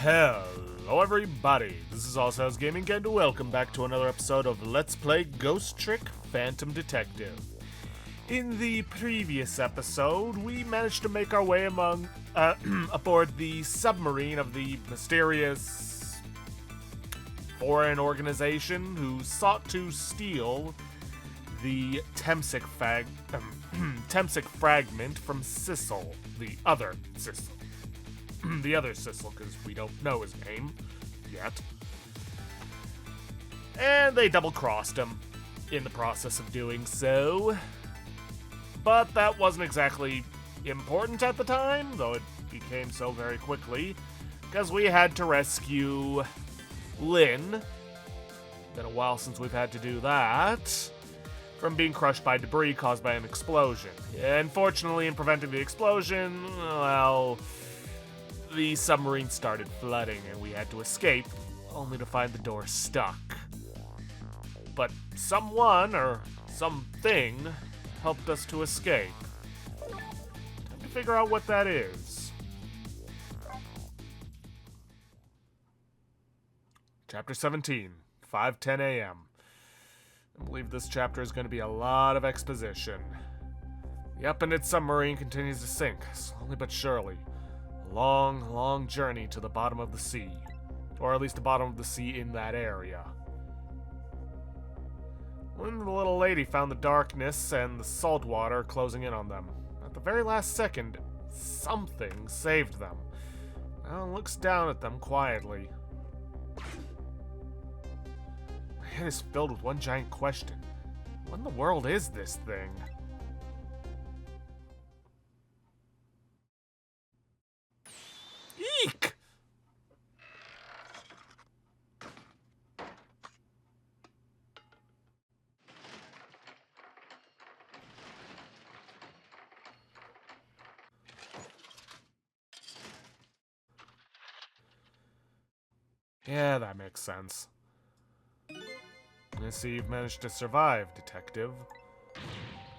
Hello everybody, this is Allshouse Gaming and welcome back to another episode of Let's Play Ghost Trick Phantom Detective. In the previous episode, we managed to make our way aboard the submarine of the mysterious foreign organization who sought to steal the Temsic fragment from Sissel, the other Sissel. The other Sissel, because we don't know his name yet. And they double-crossed him in the process of doing so. But that wasn't exactly important at the time, though it became so very quickly, because we had to rescue Lynne. Been a while since we've had to do that. From being crushed by debris caused by an explosion. Unfortunately, in preventing the explosion, well, the submarine started flooding and we had to escape, only to find the door stuck. But someone, or something, helped us to escape. Time to figure out what that is. Chapter 17, 5:10 a.m. I believe this chapter is going to be a lot of exposition. The up-ended submarine continues to sink, slowly but surely. A long, long journey to the bottom of the sea. Or at least the bottom of the sea in that area. When the little lady found the darkness and the salt water closing in on them, at the very last second, something saved them. Now looks down at them quietly. My head is filled with one giant question. What in the world is this thing? Eek! Yeah, that makes sense. I see you've managed to survive, Detective.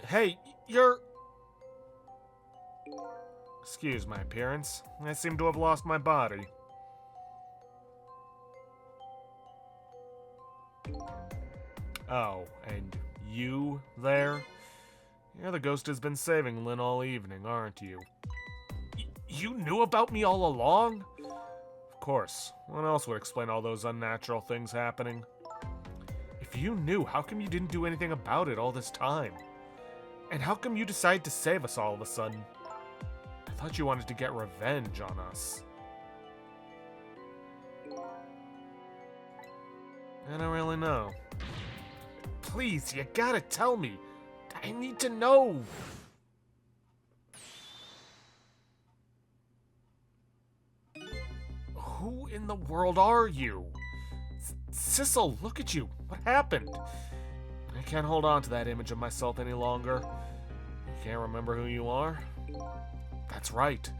Hey, you're... Excuse my appearance. I seem to have lost my body. Oh, and you there? You're the ghost who's been saving Lynne all evening, aren't you? You knew about me all along? Of course. What else would explain all those unnatural things happening? If you knew, how come you didn't do anything about it all this time? And how come you decided to save us all of a sudden? I thought you wanted to get revenge on us. I don't really know. Please, you gotta tell me. I need to know. Who in the world are you? Sissel, look at you. What happened? I can't hold on to that image of myself any longer. You can't remember who you are? That's right.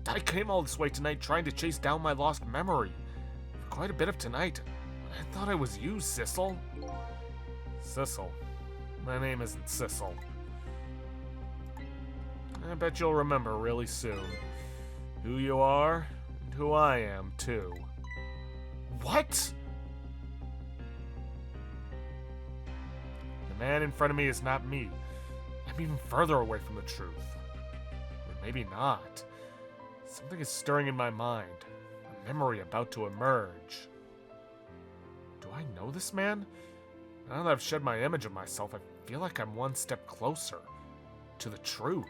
I came all this way tonight trying to chase down my lost memory. For quite a bit of tonight. I thought I was you, Sissel. Sissel? My name isn't Sissel. I bet you'll remember really soon. Who you are, and who I am, too. What? The man in front of me is not me. I'm even further away from the truth. Maybe not. Something is stirring in my mind. A memory about to emerge. Do I know this man? Now that I've shed my image of myself, I feel like I'm one step closer to the truth.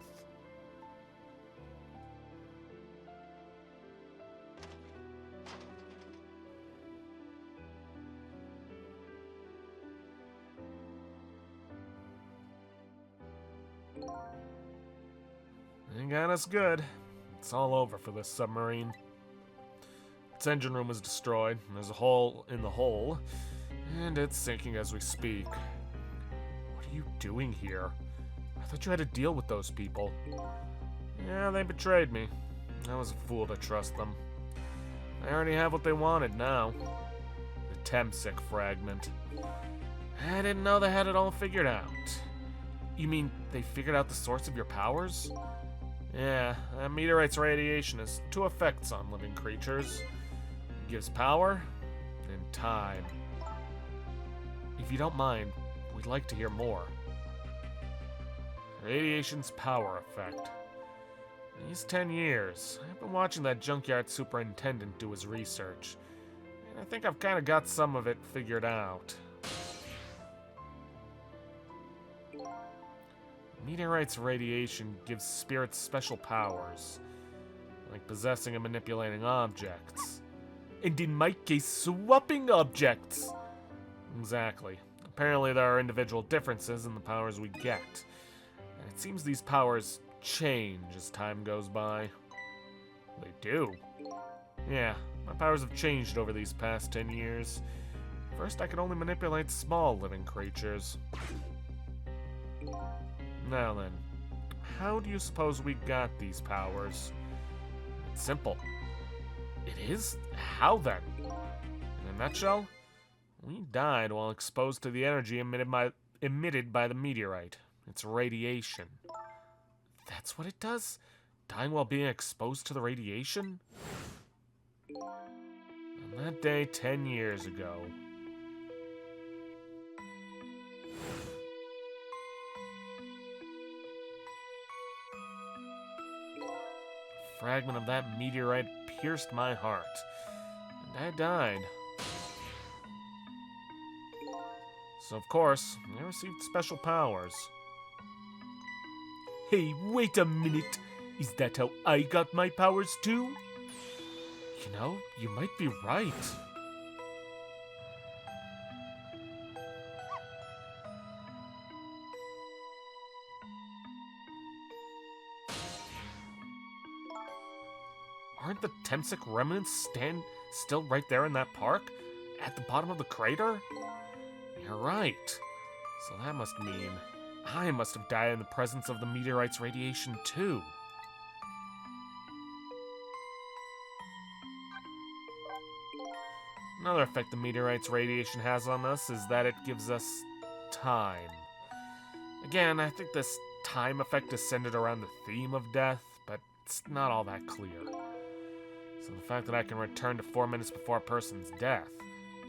They got us good. It's all over for this submarine. Its engine room is destroyed, and there's a hole in the hull, and it's sinking as we speak. What are you doing here? I thought you had to deal with those people. Yeah, they betrayed me. I was a fool to trust them. I already have what they wanted now. The Temsic fragment. I didn't know they had it all figured out. You mean they figured out the source of your powers? Yeah, a meteorite's radiation has two effects on living creatures. gives power and time. If you don't mind, we'd like to hear more. Radiation's power effect. These 10 years, I've been watching that junkyard superintendent do his research, and I think I've kind of got some of it figured out. Meteorite's radiation gives spirits special powers, like possessing and manipulating objects. And in my case, swapping objects! Exactly. Apparently there are individual differences in the powers we get. And it seems these powers change as time goes by. They do? Yeah, my powers have changed over these past 10 years. First, I could only manipulate small living creatures. Now then, how do you suppose we got these powers? It's simple. It is? How then? In a nutshell, we died while exposed to the energy emitted by the meteorite. It's radiation. That's what it does? Dying while being exposed to the radiation? On that day 10 years ago. A fragment of that meteorite pierced my heart, and I died. So of course, I received special powers. Hey, wait a minute. Is that how I got my powers too? You know, you might be right. Aren't the Temsic remnants still right there in that park? At the bottom of the crater? You're right. So that must mean I must have died in the presence of the meteorite's radiation too. Another effect the meteorite's radiation has on us is that it gives us time. Again, I think this time effect is centered around the theme of death, but it's not all that clear. So the fact that I can return to 4 minutes before a person's death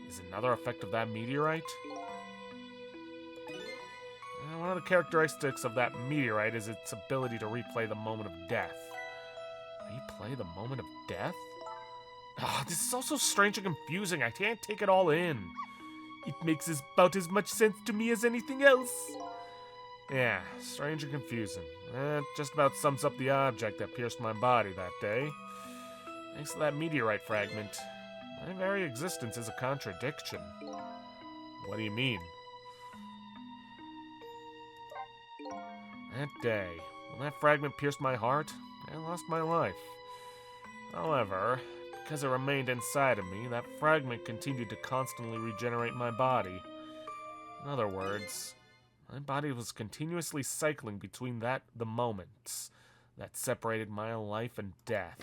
is another effect of that meteorite? One of the characteristics of that meteorite is its ability to replay the moment of death. Replay the moment of death? Ah, this is all so strange and confusing. I can't take it all in. It makes about as much sense to me as anything else. Yeah, strange and confusing. That just about sums up the object that pierced my body that day. Thanks to that meteorite fragment, my very existence is a contradiction. What do you mean? That day, when that fragment pierced my heart, I lost my life. However, because it remained inside of me, that fragment continued to constantly regenerate my body. In other words, my body was continuously cycling between the moments that separated my life and death.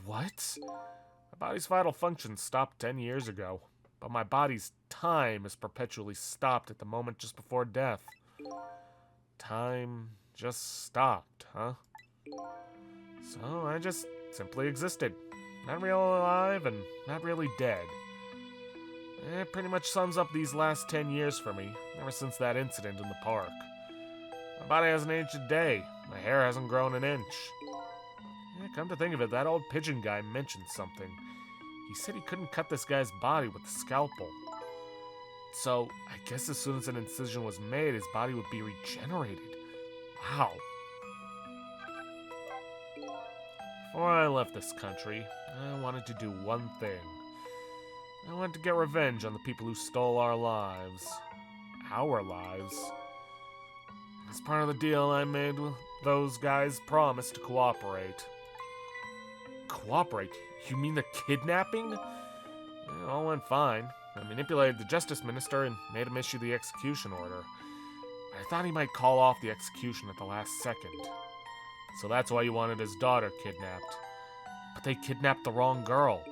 What? My body's vital function stopped 10 years ago, but my body's time is perpetually stopped at the moment just before death. Time just stopped, huh? So I just simply existed. Not really alive and not really dead. It pretty much sums up these last 10 years for me, ever since that incident in the park. My body hasn't aged a day. My hair hasn't grown an inch. Come to think of it, that old pigeon guy mentioned something. He said he couldn't cut this guy's body with a scalpel. So, I guess as soon as an incision was made, his body would be regenerated. Wow. Before I left this country, I wanted to do one thing. I wanted to get revenge on the people who stole our lives. Our lives. As part of the deal I made with those guys, promised to cooperate. Cooperate? You mean the kidnapping? It all went fine. I manipulated the Justice Minister and made him issue the execution order. I thought he might call off the execution at the last second. So that's why he wanted his daughter kidnapped. But they kidnapped the wrong girl.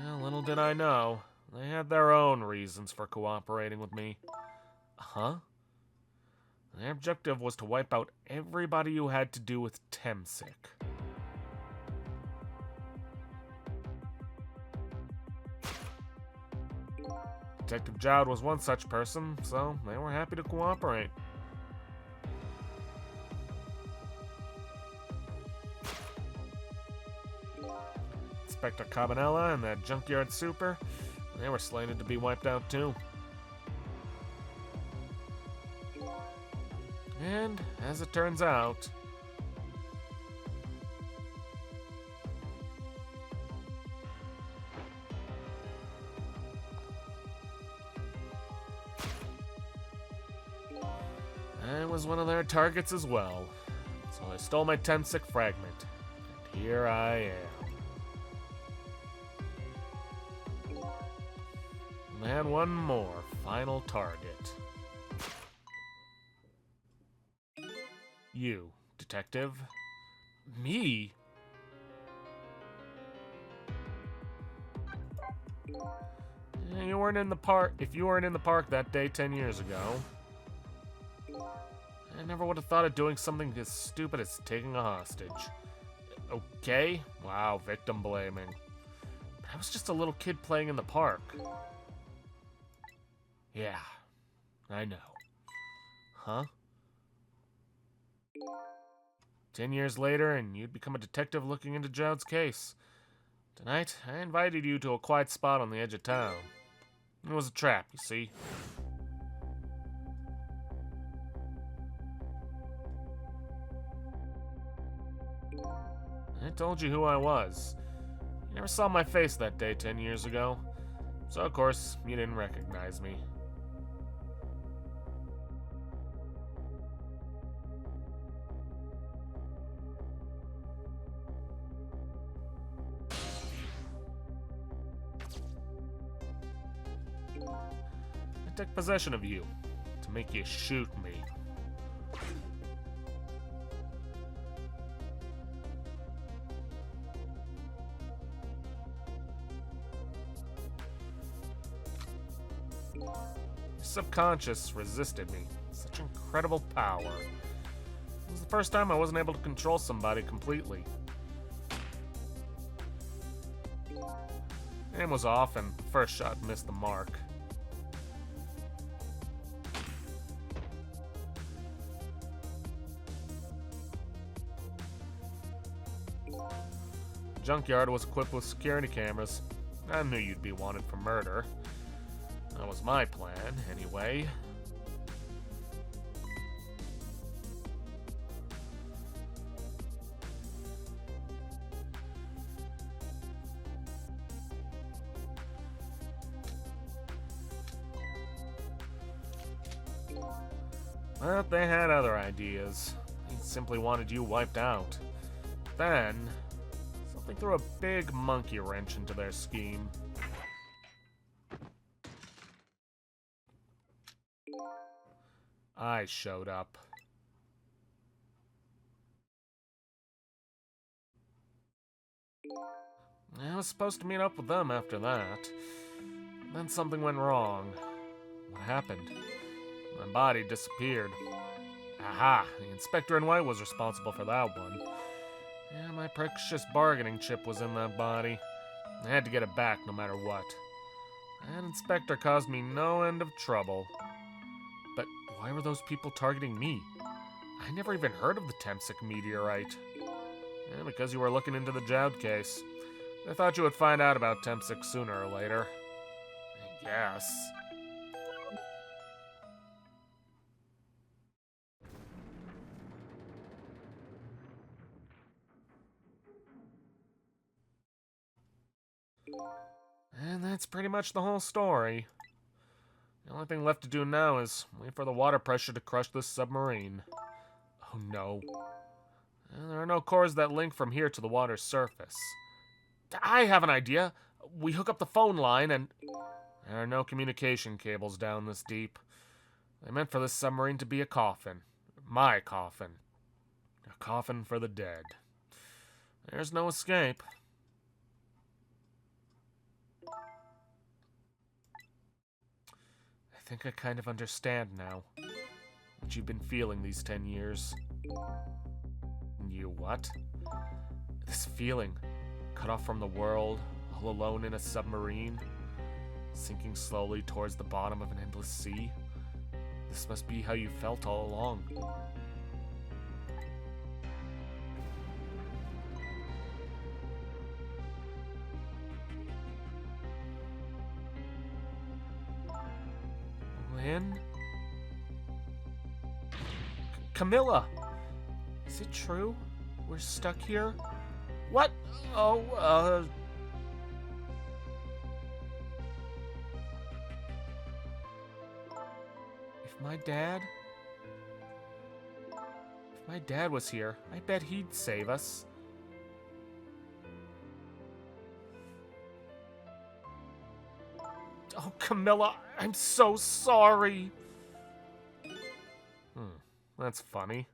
Well, little did I know, they had their own reasons for cooperating with me. Huh? Their objective was to wipe out everybody who had to do with Temsic. Detective Jowd was one such person, so they were happy to cooperate. Inspector Cabanella and that junkyard super, they were slated to be wiped out too. And, as it turns out, I was one of their targets as well. So I stole my Temsic fragment. And here I am. And one more final target. You, detective. Me? You weren't in the park. If you weren't in the park that day 10 years ago, I never would have thought of doing something as stupid as taking a hostage. Okay? Wow, victim blaming. But I was just a little kid playing in the park. Yeah, I know. Huh? 10 years later, and you'd become a detective looking into Jowd's case. Tonight, I invited you to a quiet spot on the edge of town. It was a trap, you see. I told you who I was. You never saw my face that day 10 years ago, so of course, you didn't recognize me. I took possession of you to make you shoot me. Your subconscious resisted me. Such incredible power. It was the first time I wasn't able to control somebody completely. Aim was off, and the first shot missed the mark. The junkyard was equipped with security cameras. I knew you'd be wanted for murder. That was my plan, anyway. But they had other ideas. They simply wanted you wiped out. Then, something threw a big monkey wrench into their scheme. I showed up. I was supposed to meet up with them after that. Then something went wrong. What happened? My body disappeared. Aha! The inspector in white was responsible for that one. Yeah, my precious bargaining chip was in that body. I had to get it back no matter what. That inspector caused me no end of trouble. But why were those people targeting me? I never even heard of the Temsic meteorite. Yeah, because you were looking into the Jowd case. I thought you would find out about Temsic sooner or later. I guess. And that's pretty much the whole story. The only thing left to do now is wait for the water pressure to crush this submarine. Oh no. There are no cores that link from here to the water's surface. I have an idea. We hook up the phone line and... There are no communication cables down this deep. They meant for this submarine to be a coffin. My coffin. A coffin for the dead. There's no escape. I think I kind of understand now what you've been feeling these 10 years. You what? This feeling, cut off from the world, all alone in a submarine. sinking slowly towards the bottom of an endless sea. This must be how you felt all along. Lynne? Kamilla! Is it true? We're stuck here? What? Oh, If my dad was here, I bet he'd save us. Oh, Kamilla, I'm so sorry. That's funny.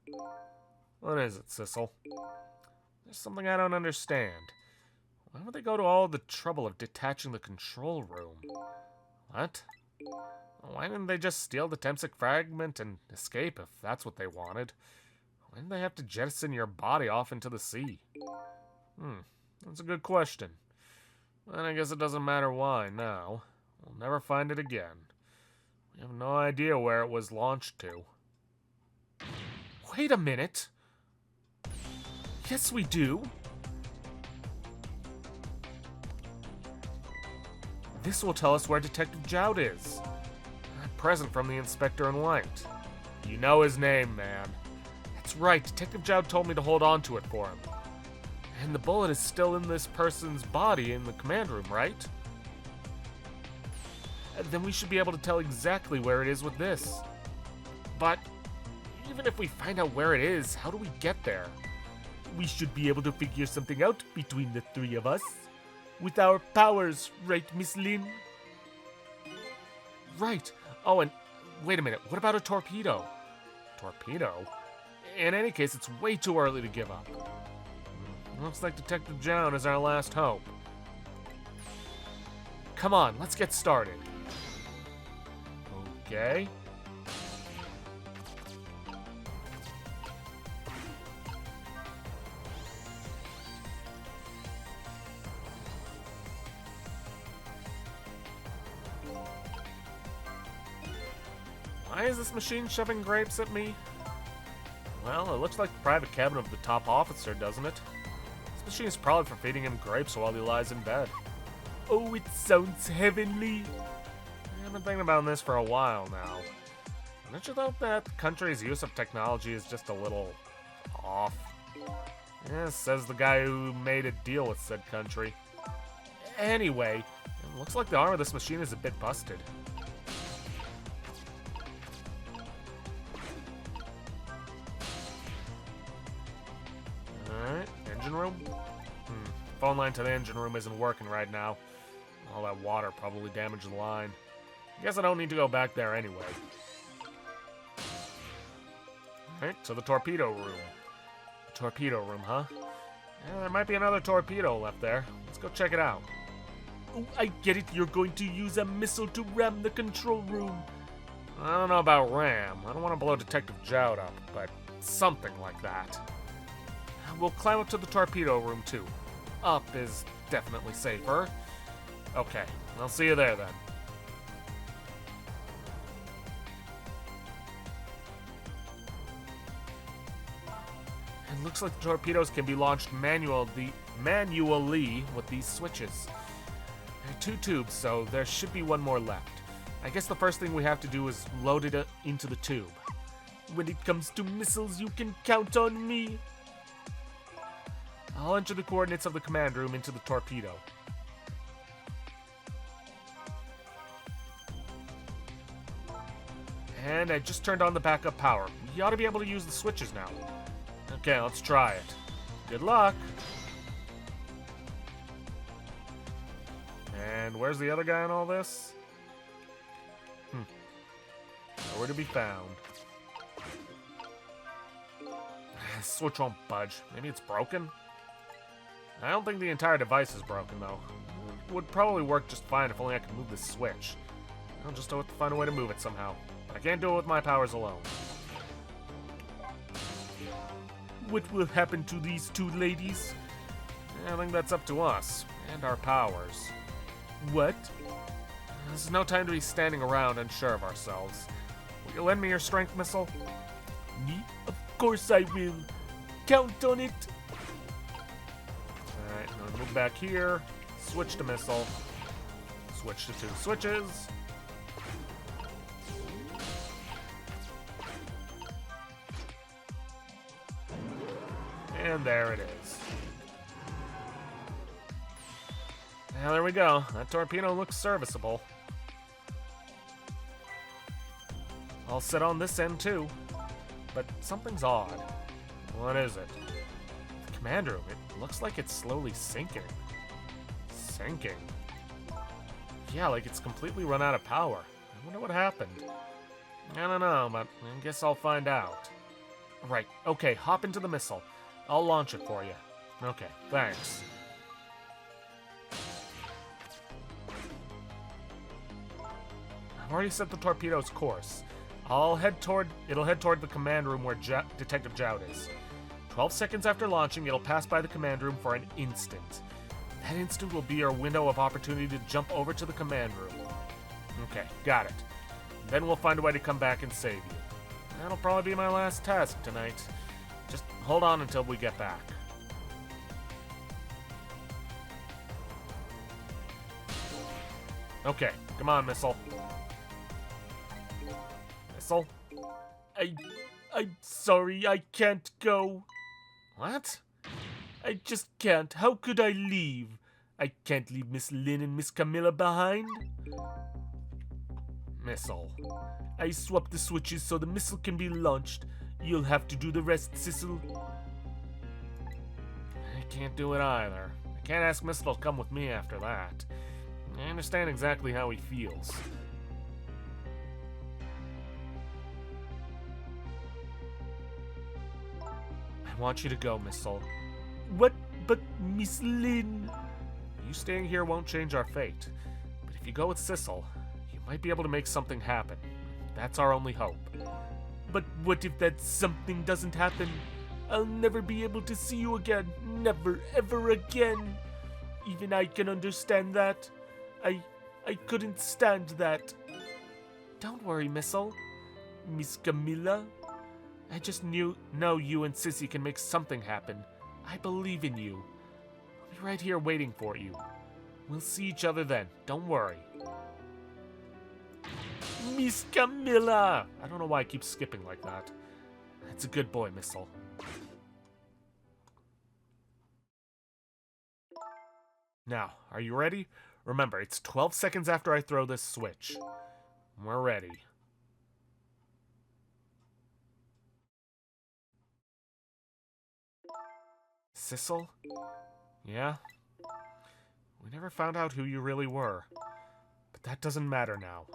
What is it, Sissel? There's something I don't understand. Why would they go to all the trouble of detaching the control room? What? Why didn't they just steal the Temsic fragment and escape if that's what they wanted? Why did they have to jettison your body off into the sea? That's a good question. And I guess it doesn't matter why now. We'll never find it again. We have no idea where it was launched to. Wait a minute. Yes, we do. This will tell us where Detective Joud is. A present from the Inspector in White. You know his name, man. That's right, Detective Joud told me to hold on to it for him. And the bullet is still in this person's body in the command room, right? Then we should be able to tell exactly where it is with this. But even if we find out where it is, how do we get there? We should be able to figure something out between the three of us. With our powers, right, Miss Lynne? Right. Oh, and wait a minute. What about a torpedo? Torpedo? In any case, it's way too early to give up. Looks like Detective Joud is our last hope. Come on, let's get started. Okay. Why is this machine shoving grapes at me? Well, it looks like the private cabin of the top officer, doesn't it? This machine is probably for feeding him grapes while he lies in bed. Oh, it sounds heavenly. I've been thinking about this for a while now. Don't you think that the country's use of technology is just a little off? Yeah, says the guy who made a deal with said country. Anyway, it looks like the arm of this machine is a bit busted. Alright, engine room? Phone line to the engine room isn't working right now. All that water probably damaged the line. Guess I don't need to go back there anyway. Alright, to the torpedo room. Torpedo room, huh? Yeah, there might be another torpedo left there. Let's go check it out. Oh, I get it. You're going to use a missile to ram the control room. I don't know about ram. I don't want to blow Detective Joud up, but something like that. We'll climb up to the torpedo room, too. Up is definitely safer. Okay, I'll see you there, then. It looks like the torpedoes can be launched manually with these switches. There are 2 tubes, so there should be 1 more left. I guess the first thing we have to do is load it into the tube. When it comes to missiles, you can count on me. I'll enter the coordinates of the command room into the torpedo. And I just turned on the backup power. We ought to be able to use the switches now. Okay, let's try it. Good luck. And where's the other guy in all this? Nowhere to be found. Switch won't budge. Maybe it's broken? I don't think the entire device is broken, though. It would probably work just fine if only I could move this switch. I'll just have to find a way to move it somehow. I can't do it with my powers alone. What will happen to these 2 ladies? I think that's up to us, and our powers. What? This is no time to be standing around unsure of ourselves. Will you lend me your strength missile? Of course I will. Count on it. Alright, I'm gonna move back here. Switch to missile. Switch to 2 switches. And there it is. Now there we go. That torpedo looks serviceable. I'll sit on this end too. But something's odd. What is it? The command room, it looks like it's slowly sinking. Sinking? Yeah, like it's completely run out of power. I wonder what happened. I don't know, but I guess I'll find out. Right, okay, hop into the missile. I'll launch it for you. Okay, thanks. I've already set the torpedo's course. It'll head toward the command room where Detective Jowd is. 12 seconds after launching, it'll pass by the command room for an instant. That instant will be your window of opportunity to jump over to the command room. Okay, got it. Then we'll find a way to come back and save you. That'll probably be my last task tonight. Just hold on until we get back. Okay, come on, missile. Missile? I'm sorry, I can't go. What? I just can't. How could I leave? I can't leave Miss Lynne and Miss Kamilla behind. Missile. I swapped the switches so the missile can be launched. You'll have to do the rest, Sissel. I can't do it either. I can't ask Missile to come with me after that. I understand exactly how he feels. I want you to go, Missile. What? But Miss Lynne... You staying here won't change our fate. But if you go with Sissel, you might be able to make something happen. That's our only hope. But what if that something doesn't happen? I'll never be able to see you again. Never, ever again. Even I can understand that. I couldn't stand that. Don't worry, Missile. Miss Kamilla? I just know you and Sissy can make something happen. I believe in you. I'll be right here waiting for you. We'll see each other then. Don't worry. Miss Kamilla! I don't know why I keep skipping like that. That's a good boy, Missile. Now, are you ready? Remember, it's 12 seconds after I throw this switch. We're ready. Sissel? Yeah? We never found out who you really were. But that doesn't matter now.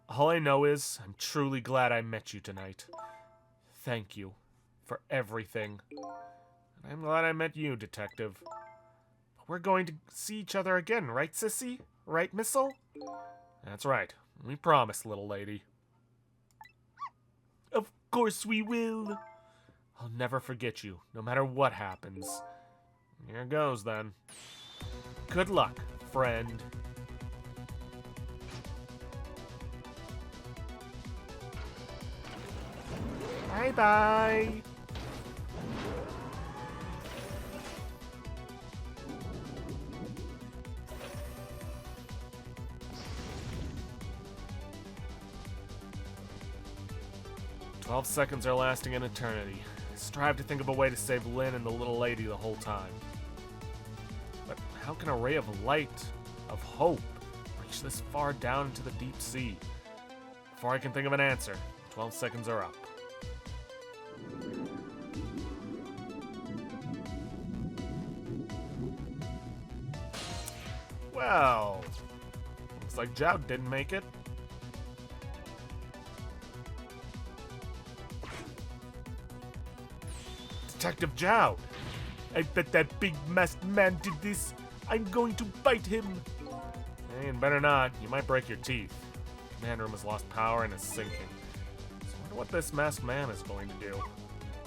All I know is, I'm truly glad I met you tonight. Thank you for everything. And I'm glad I met you, Detective. But we're going to see each other again, right, Sissy? Right, Missile? That's right. We promise, little lady. Of course we will. I'll never forget you, no matter what happens. Here goes, then. Good luck, friend. Bye-bye. "12 seconds are lasting an eternity. Strive to think of a way to save Lynne and the little lady the whole time. But how can a ray of light, of hope, reach this far down into the deep sea? Before I can think of an answer, 12 seconds are up. Well, looks like Jowd didn't make it. Detective Jowd! I bet that big masked man did this. I'm going to bite him. Hey, and better not. You might break your teeth. The command room has lost power and is sinking. So I wonder what this masked man is going to do.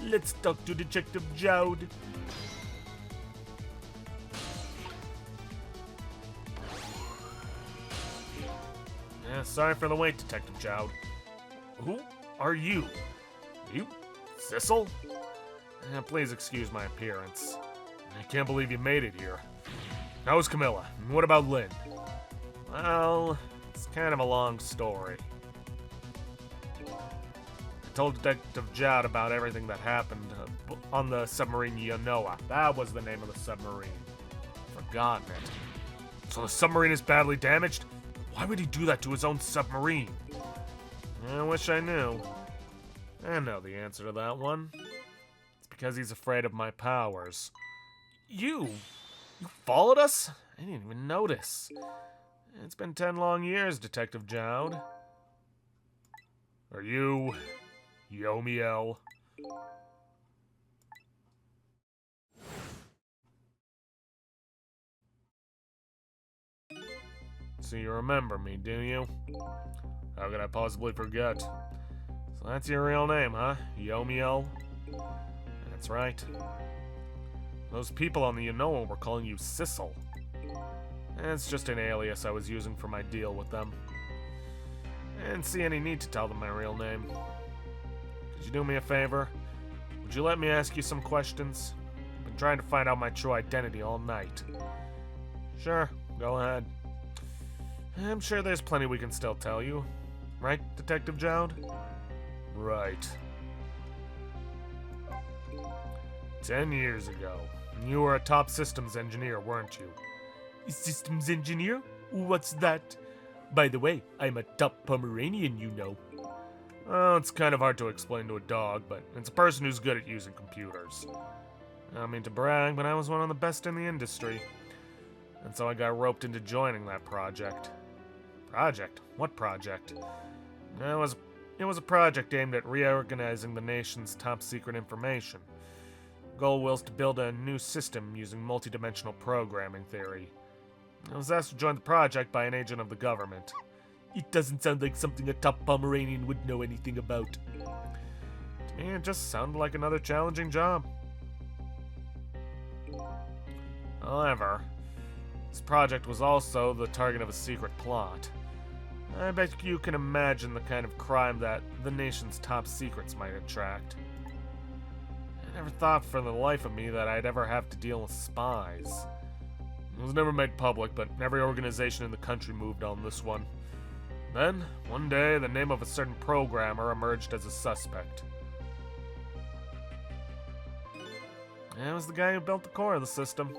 Let's talk to Detective Jowd. Sorry for the wait, Detective Jowd. Who are you? You? Sissel? Please excuse my appearance. I can't believe you made it here. How's Kamilla? And what about Lynne? Well, it's kind of a long story. I told Detective Jowd about everything that happened on the submarine Yanoa. That was the name of the submarine. Forgotten it. So the submarine is badly damaged? Why would he do that to his own submarine? I wish I knew. I know the answer to that one. It's because he's afraid of my powers. You followed us? I didn't even notice. It's been 10 long years, Detective Jowd. Are you Yomiel? So you remember me, do you? How could I possibly forget? So that's your real name, huh? Yomiel? That's right. Those people on the Yanoa were calling you Sissel. It's just an alias I was using for my deal with them. I didn't see any need to tell them my real name. Could you do me a favor? Would you let me ask you some questions? I've been trying to find out my true identity all night. Sure, go ahead. I'm sure there's plenty we can still tell you. Right, Detective Jowd? Right. 10 years ago, you were a top systems engineer, weren't you? Systems engineer? What's that? By the way, I'm a top Pomeranian, you know. Well, it's kind of hard to explain to a dog, but it's a person who's good at using computers. I don't mean to brag, but I was one of the best in the industry. And so I got roped into joining that project. Project? What project? It was a project aimed at reorganizing the nation's top secret information. The goal was to build a new system using multidimensional programming theory. I was asked to join the project by an agent of the government. It doesn't sound like something a top Pomeranian would know anything about. To me, it just sounded like another challenging job. However, this project was also the target of a secret plot. I bet you can imagine the kind of crime that the nation's top secrets might attract. I never thought for the life of me that I'd ever have to deal with spies. It was never made public, but every organization in the country moved on this one. Then, one day, the name of a certain programmer emerged as a suspect. It was the guy who built the core of the system.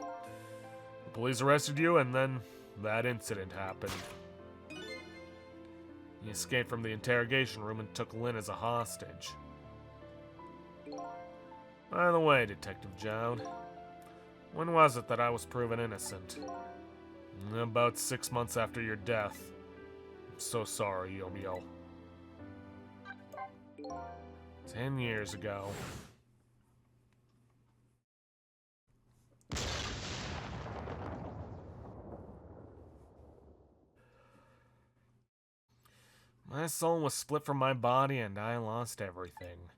The police arrested you, and then that incident happened. He escaped from the interrogation room and took Lynne as a hostage. By the way, Detective Jowd, when was it that I was proven innocent? About 6 months after your death. I'm so sorry, Yomiel. 10 years ago. My soul was split from my body and I lost everything.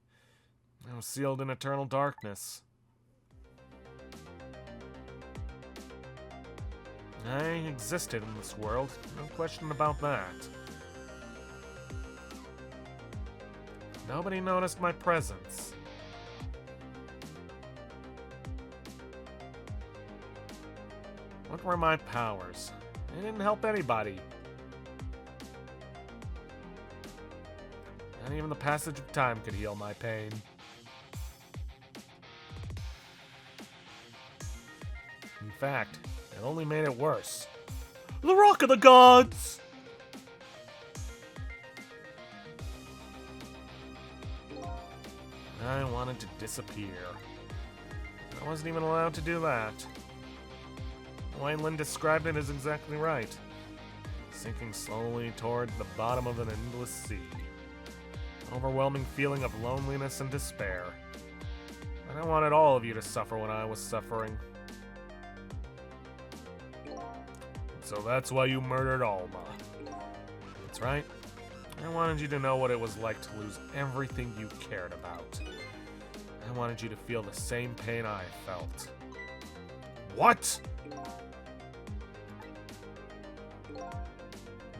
I was sealed in eternal darkness. I existed in this world, no question about that. Nobody noticed my presence. What were my powers? I didn't help anybody. Not even the passage of time could heal my pain. In fact, it only made it worse. The Rock of the Gods! I wanted to disappear. I wasn't even allowed to do that. The way Lynne described it is exactly right. Sinking slowly toward the bottom of an endless sea. Overwhelming feeling of loneliness and despair. And I wanted all of you to suffer when I was suffering. So that's why you murdered Alma. That's right. I wanted you to know what it was like to lose everything you cared about. I wanted you to feel the same pain I felt. What?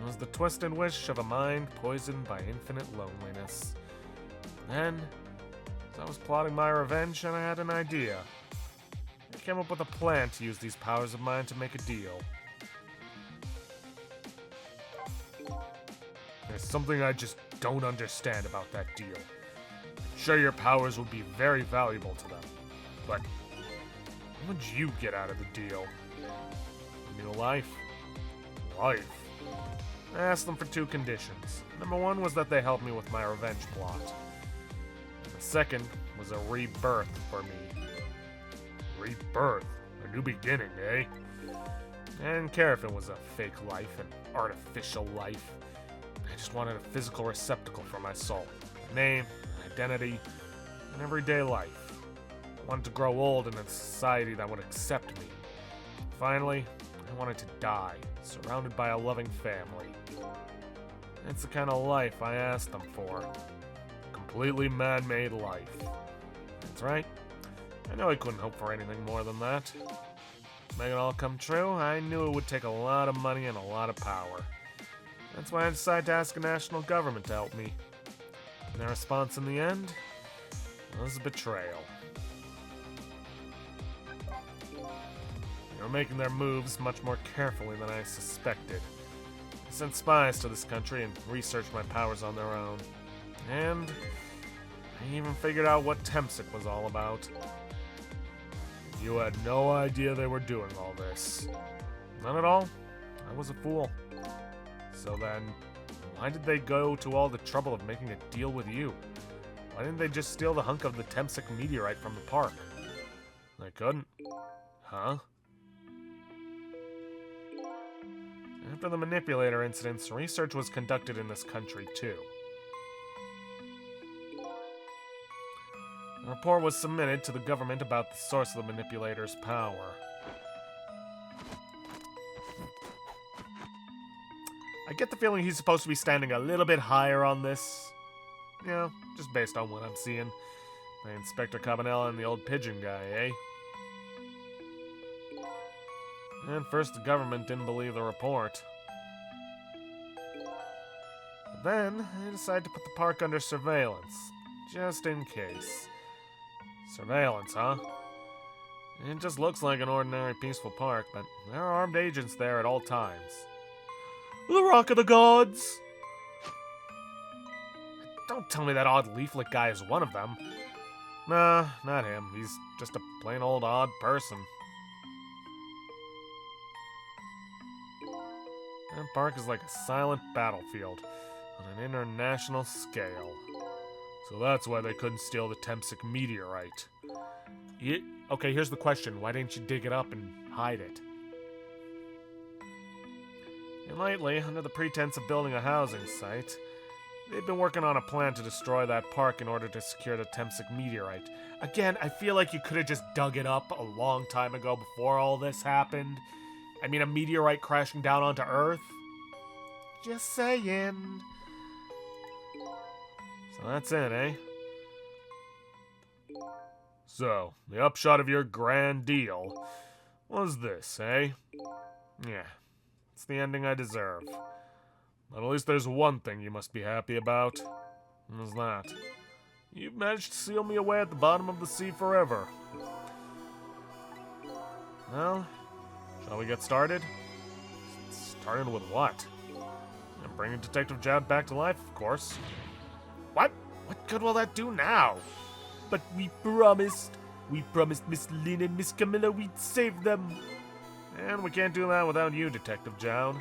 It was the twisted wish of a mind poisoned by infinite loneliness. Then, as I was plotting my revenge, and I had an idea. I came up with a plan to use these powers of mine to make a deal. There's something I just don't understand about that deal. I'm sure your powers would be very valuable to them, but what would you get out of the deal? New life? Life. I asked them for 2 conditions. Number 1 was that they help me with my revenge plot. And the second was a rebirth for me. Rebirth? A new beginning, eh? I didn't care if it was a fake life, an artificial life. I just wanted a physical receptacle for my soul. A name, an identity, an everyday life. I wanted to grow old in a society that would accept me. Finally, I wanted to die, surrounded by a loving family. That's the kind of life I asked them for. Completely man-made life. That's right. I knew I couldn't hope for anything more than that. To make it all come true, I knew it would take a lot of money and a lot of power. That's why I decided to ask a national government to help me. And their response in the end was betrayal. They were making their moves much more carefully than I suspected. They sent spies to this country and researched my powers on their own. And I even figured out what Temsic was all about. You had no idea they were doing all this. None at all. I was a fool. So then, why did they go to all the trouble of making a deal with you? Why didn't they just steal the hunk of the Temsic meteorite from the park? They couldn't. Huh? After the manipulator incidents, research was conducted in this country too. A report was submitted to the government about the source of the manipulator's power. I get the feeling he's supposed to be standing a little bit higher on this. You know, just based on what I'm seeing. The Inspector Cabanela and the old pigeon guy, eh? At first, the government didn't believe the report. But then, they decided to put the park under surveillance, just in case. Surveillance, huh? It just looks like an ordinary peaceful park, but there are armed agents there at all times. The Rock of the Gods! Don't tell me that odd leaflet guy is one of them. Nah, not him. He's just a plain old odd person. That park is like a silent battlefield on an international scale. So that's why they couldn't steal the Temsic meteorite. Okay, here's the question. Why didn't you dig it up and hide it? And lately, under the pretense of building a housing site, they've been working on a plan to destroy that park in order to secure the Temsic meteorite. Again, I feel like you could have just dug it up a long time ago before all this happened. I mean, a meteorite crashing down onto Earth? Just saying. So that's it, eh? So, the upshot of your grand deal was this, eh? Yeah, it's the ending I deserve. But at least there's one thing you must be happy about. And what's that? You've managed to seal me away at the bottom of the sea forever. Well, shall we get started? Starting with what? I'm bringing Detective Jowd back to life, of course. What? What good will that do now? But we promised Miss Lynne and Miss Kamilla we'd save them. And we can't do that without you, Detective Jowd.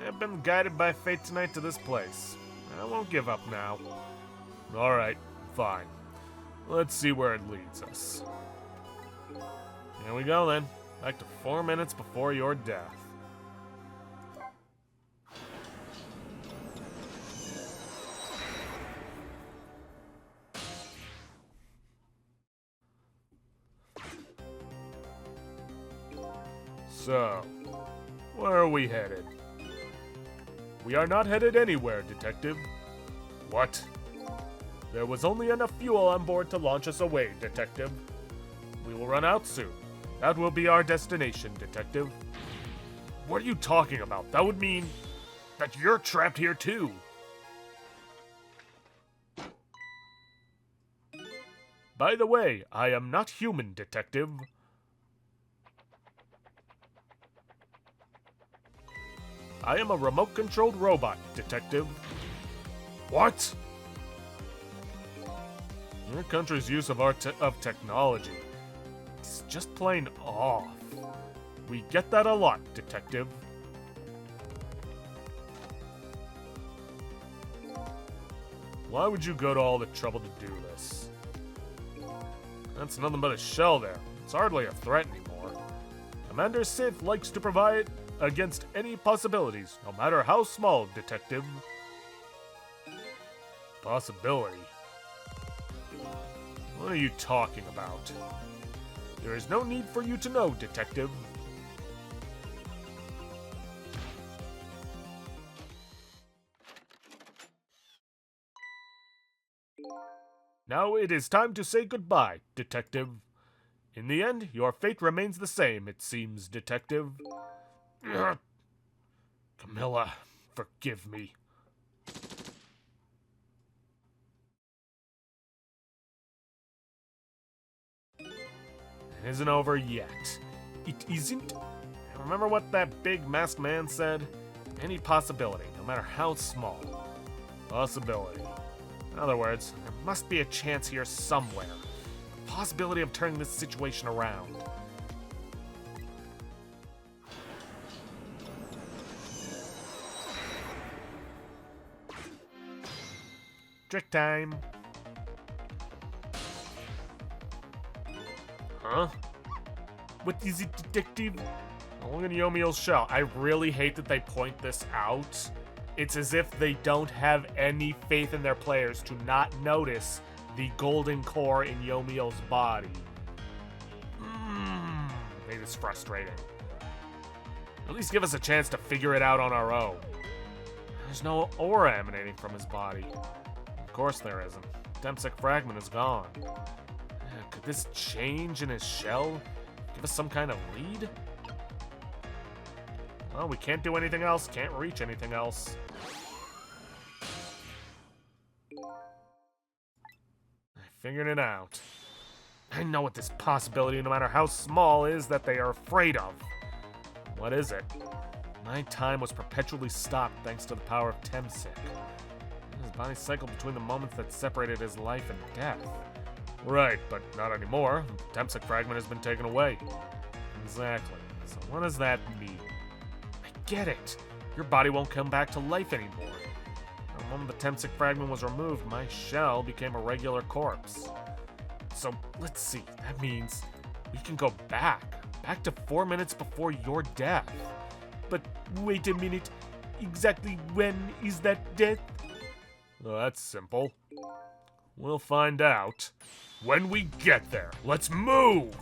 I've been guided by fate tonight to this place. I won't give up now. Alright, fine. Let's see where it leads us. Here we go then. Back to 4 minutes before your death. So, where are we headed? We are not headed anywhere, Detective. What? There was only enough fuel on board to launch us away, Detective. We will run out soon. That will be our destination, Detective. What are you talking about? That would mean that you're trapped here too. By the way, I am not human, detective. I am a remote-controlled robot, detective. What? Your country's use of technology is just plain off. We get that a lot, detective. Why would you go to all the trouble to do this? That's nothing but a shell there. It's hardly a threat anymore. Commander Sith likes to provide against any possibilities, no matter how small, detective. Possibility? What are you talking about? There is no need for you to know, detective. Now it is time to say goodbye, detective. In the end, your fate remains the same, it seems, detective. Kamilla, forgive me. It isn't over yet. It isn't? Remember what that big masked man said? Any possibility, no matter how small. Possibility. In other words, there must be a chance here somewhere. The possibility of turning this situation around. Trick time. Huh? What is it, detective? Look at Yomiel's shell. I really hate that they point this out. It's as if they don't have any faith in their players to not notice the golden core in Yomiel's body. It is frustrating. At least give us a chance to figure it out on our own. There's no aura emanating from his body. Of course there isn't. Demsic fragment is gone. Could this change in his shell give us some kind of lead? Well, we can't do anything else, can't reach anything else. I figured it out. I know what this possibility, no matter how small, is that they are afraid of. What is it? My time was perpetually stopped thanks to the power of Temsic. His body cycled between the moments that separated his life and death. Right, but not anymore. The Temsic fragment has been taken away. Exactly. So what does that mean? I get it. Your body won't come back to life anymore. The moment the Temsic fragment was removed, my shell became a regular corpse. So let's see. That means we can go back to 4 minutes before your death. But wait a minute. Exactly when is that death? Well, that's simple. We'll find out when we get there. Let's move!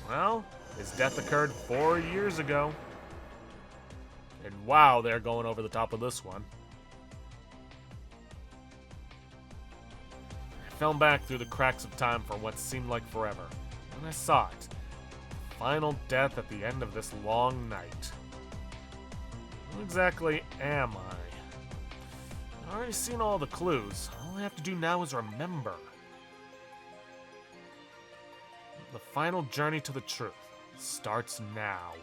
Well, his death occurred 4 years ago. And wow, they're going over the top of this one. I fell back through the cracks of time for what seemed like forever. And I saw it. Final death at the end of this long night. Who exactly am I? I've already seen all the clues. All I have to do now is remember. The final journey to the truth starts now.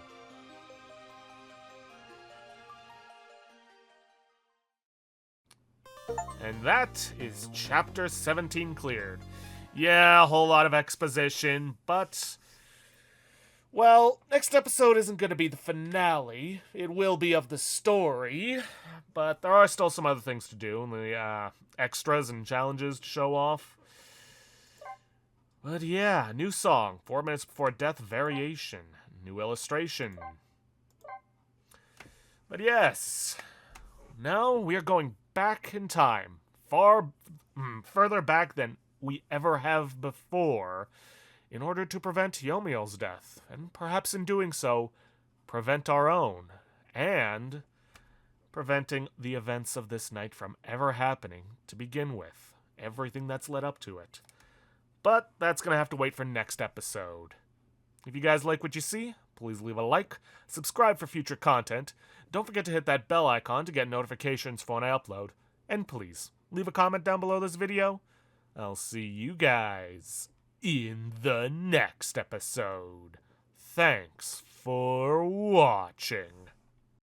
And that is Chapter 17 cleared. Yeah, a whole lot of exposition, but... well, next episode isn't going to be the finale. It will be of the story, but there are still some other things to do, and the extras and challenges to show off. But yeah, new song, 4 minutes before death variation, new illustration. But yes, now we are going back in time, further back than we ever have before, in order to prevent Yomiel's death, and perhaps in doing so, prevent our own, and preventing the events of this night from ever happening to begin with, everything that's led up to it. But that's going to have to wait for next episode. If you guys like what you see, please leave a like, subscribe for future content, don't forget to hit that bell icon to get notifications for when I upload, and please, leave a comment down below this video. I'll see you guys in the next episode. Thanks for watching.